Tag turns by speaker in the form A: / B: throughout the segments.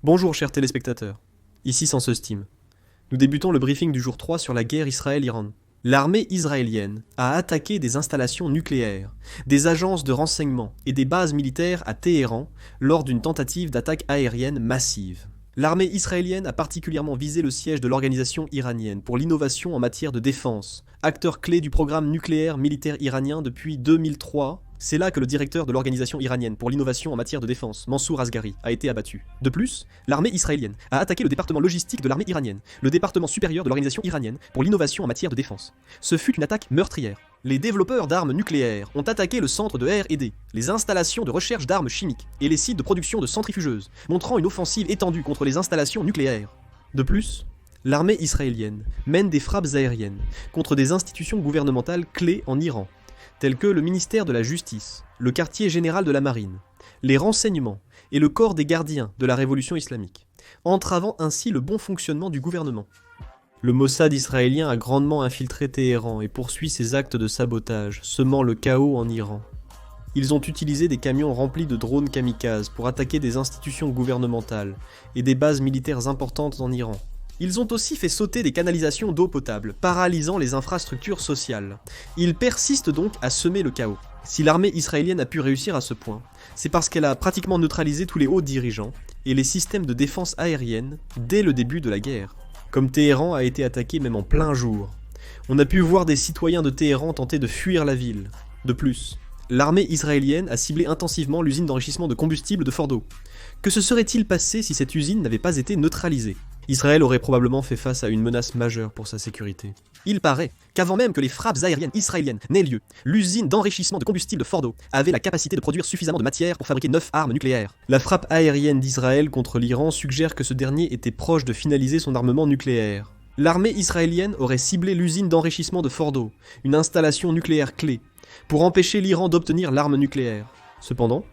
A: Bonjour chers téléspectateurs, ici Sans Steam. Nous débutons le briefing du jour 3 sur la guerre Israël-Iran. L'armée israélienne a attaqué des installations nucléaires, des agences de renseignement et des bases militaires à Téhéran lors d'une tentative d'attaque aérienne massive. L'armée israélienne a particulièrement visé le siège de l'organisation iranienne pour l'innovation en matière de défense, acteur clé du programme nucléaire militaire iranien depuis 2003. C'est là que le directeur de l'organisation iranienne pour l'innovation en matière de défense, Mansour Asghari, a été abattu. De plus, l'armée israélienne a attaqué le département logistique de l'armée iranienne, le département supérieur de l'organisation iranienne pour l'innovation en matière de défense. Ce fut une attaque meurtrière. Les développeurs d'armes nucléaires ont attaqué le centre de R&D, les installations de recherche d'armes chimiques et les sites de production de centrifugeuses, montrant une offensive étendue contre les installations nucléaires. De plus, l'armée israélienne mène des frappes aériennes contre des institutions gouvernementales clés en Iran, tels que le ministère de la Justice, le quartier général de la Marine, les renseignements et le corps des gardiens de la révolution islamique, entravant ainsi le bon fonctionnement du gouvernement. Le Mossad israélien a grandement infiltré Téhéran et poursuit ses actes de sabotage, semant le chaos en Iran. Ils ont utilisé des camions remplis de drones kamikazes pour attaquer des institutions gouvernementales et des bases militaires importantes en Iran. Ils ont aussi fait sauter des canalisations d'eau potable, paralysant les infrastructures sociales. Ils persistent donc à semer le chaos. Si l'armée israélienne a pu réussir à ce point, c'est parce qu'elle a pratiquement neutralisé tous les hauts dirigeants et les systèmes de défense aérienne dès le début de la guerre. Comme Téhéran a été attaqué même en plein jour. On a pu voir des citoyens de Téhéran tenter de fuir la ville. De plus, l'armée israélienne a ciblé intensivement l'usine d'enrichissement de combustible de Fordo. Que se serait-il passé si cette usine n'avait pas été neutralisée ? Israël aurait probablement fait face à une menace majeure pour sa sécurité. Il paraît qu'avant même que les frappes aériennes israéliennes n'aient lieu, l'usine d'enrichissement de combustible de Fordo avait la capacité de produire suffisamment de matière pour fabriquer 9 armes nucléaires. La frappe aérienne d'Israël contre l'Iran suggère que ce dernier était proche de finaliser son armement nucléaire. L'armée israélienne aurait ciblé l'usine d'enrichissement de Fordo, une installation nucléaire clé, pour empêcher l'Iran d'obtenir l'arme nucléaire. Cependant,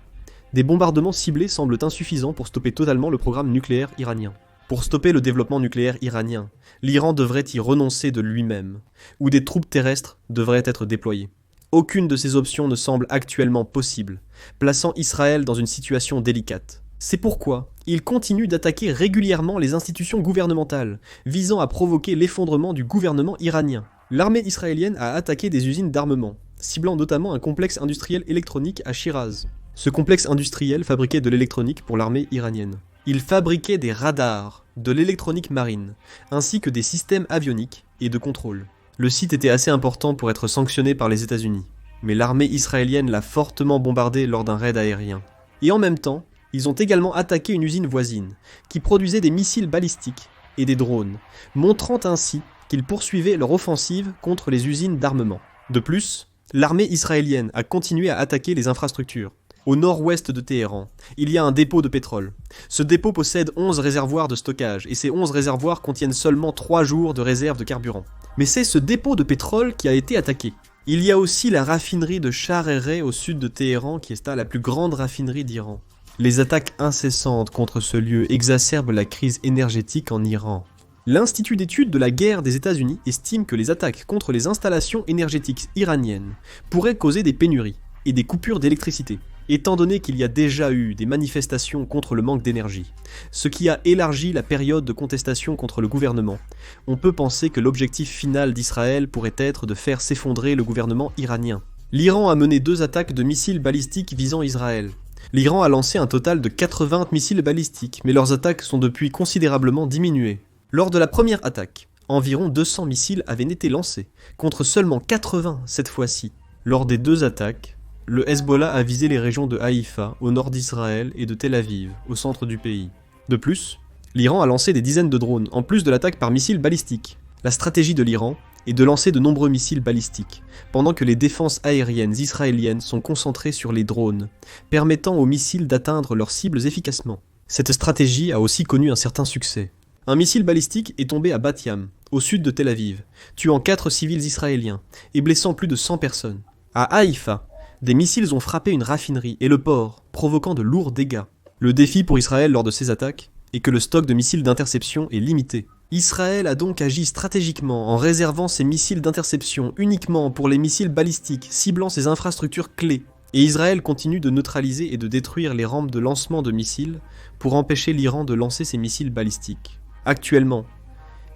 A: des bombardements ciblés semblent insuffisants pour stopper totalement le programme nucléaire iranien. Pour stopper le développement nucléaire iranien, l'Iran devrait y renoncer de lui-même, ou des troupes terrestres devraient être déployées. Aucune de ces options ne semble actuellement possible, plaçant Israël dans une situation délicate. C'est pourquoi il continue d'attaquer régulièrement les institutions gouvernementales, visant à provoquer l'effondrement du gouvernement iranien. L'armée israélienne a attaqué des usines d'armement, ciblant notamment un complexe industriel électronique à Shiraz. Ce complexe industriel fabriquait de l'électronique pour l'armée iranienne. Il fabriquait des radars, de l'électronique marine, ainsi que des systèmes avioniques et de contrôle. Le site était assez important pour être sanctionné par les États-Unis, mais l'armée israélienne l'a fortement bombardé lors d'un raid aérien. Et en même temps, ils ont également attaqué une usine voisine, qui produisait des missiles balistiques et des drones, montrant ainsi qu'ils poursuivaient leur offensive contre les usines d'armement. De plus, l'armée israélienne a continué à attaquer les infrastructures. Au nord-ouest de Téhéran, il y a un dépôt de pétrole. Ce dépôt possède 11 réservoirs de stockage, et ces 11 réservoirs contiennent seulement 3 jours de réserve de carburant. Mais c'est ce dépôt de pétrole qui a été attaqué. Il y a aussi la raffinerie de Sharereh au sud de Téhéran, qui est la plus grande raffinerie d'Iran. Les attaques incessantes contre ce lieu exacerbent la crise énergétique en Iran. L'Institut d'études de la guerre des États-Unis estime que les attaques contre les installations énergétiques iraniennes pourraient causer des pénuries et des coupures d'électricité, étant donné qu'il y a déjà eu des manifestations contre le manque d'énergie, ce qui a élargi la période de contestation contre le gouvernement. On peut penser que l'objectif final d'Israël pourrait être de faire s'effondrer le gouvernement iranien. L'Iran a mené 2 attaques de missiles balistiques visant Israël. L'Iran a lancé un total de 80 missiles balistiques, mais leurs attaques sont depuis considérablement diminuées. Lors de la première attaque, environ 200 missiles avaient été lancés, contre seulement 80 cette fois-ci. Lors des 2 attaques, le Hezbollah a visé les régions de Haïfa, au nord d'Israël, et de Tel Aviv, au centre du pays. De plus, l'Iran a lancé des dizaines de drones, en plus de l'attaque par missiles balistiques. La stratégie de l'Iran est de lancer de nombreux missiles balistiques, pendant que les défenses aériennes israéliennes sont concentrées sur les drones, permettant aux missiles d'atteindre leurs cibles efficacement. Cette stratégie a aussi connu un certain succès. Un missile balistique est tombé à Bat Yam, au sud de Tel Aviv, tuant 4 civils israéliens et blessant plus de 100 personnes. À Haïfa, des missiles ont frappé une raffinerie et le port, provoquant de lourds dégâts. Le défi pour Israël lors de ces attaques est que le stock de missiles d'interception est limité. Israël a donc agi stratégiquement en réservant ses missiles d'interception uniquement pour les missiles balistiques ciblant ses infrastructures clés. Et Israël continue de neutraliser et de détruire les rampes de lancement de missiles pour empêcher l'Iran de lancer ses missiles balistiques. Actuellement,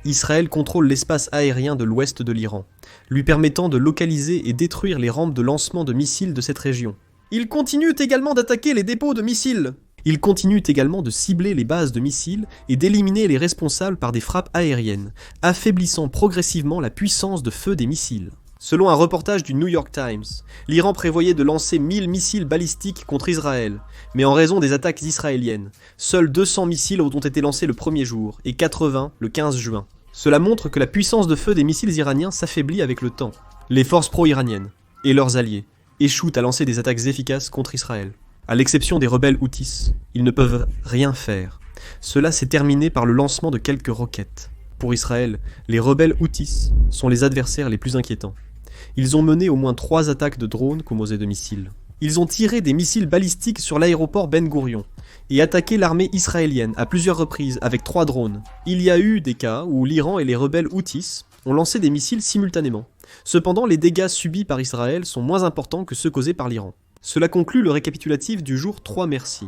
A: Israël contrôle l'espace aérien de l'ouest de l'Iran, lui permettant de localiser et détruire les rampes de lancement de missiles de cette région. Il continue également d'attaquer les dépôts de missiles. Il continue également de cibler les bases de missiles et d'éliminer les responsables par des frappes aériennes, affaiblissant progressivement la puissance de feu des missiles. Selon un reportage du New York Times, l'Iran prévoyait de lancer 1000 missiles balistiques contre Israël, mais en raison des attaques israéliennes, seuls 200 missiles ont été lancés le premier jour et 80 le 15 juin. Cela montre que la puissance de feu des missiles iraniens s'affaiblit avec le temps. Les forces pro-iraniennes et leurs alliés échouent à lancer des attaques efficaces contre Israël. À l'exception des rebelles houthis, ils ne peuvent rien faire. Cela s'est terminé par le lancement de quelques roquettes. Pour Israël, les rebelles houthis sont les adversaires les plus inquiétants. Ils ont mené au moins 3 attaques de drones composées de missiles. Ils ont tiré des missiles balistiques sur l'aéroport Ben Gourion et attaqué l'armée israélienne à plusieurs reprises avec 3 drones. Il y a eu des cas où l'Iran et les rebelles houthis ont lancé des missiles simultanément. Cependant, les dégâts subis par Israël sont moins importants que ceux causés par l'Iran. Cela conclut le récapitulatif du jour 3 merci.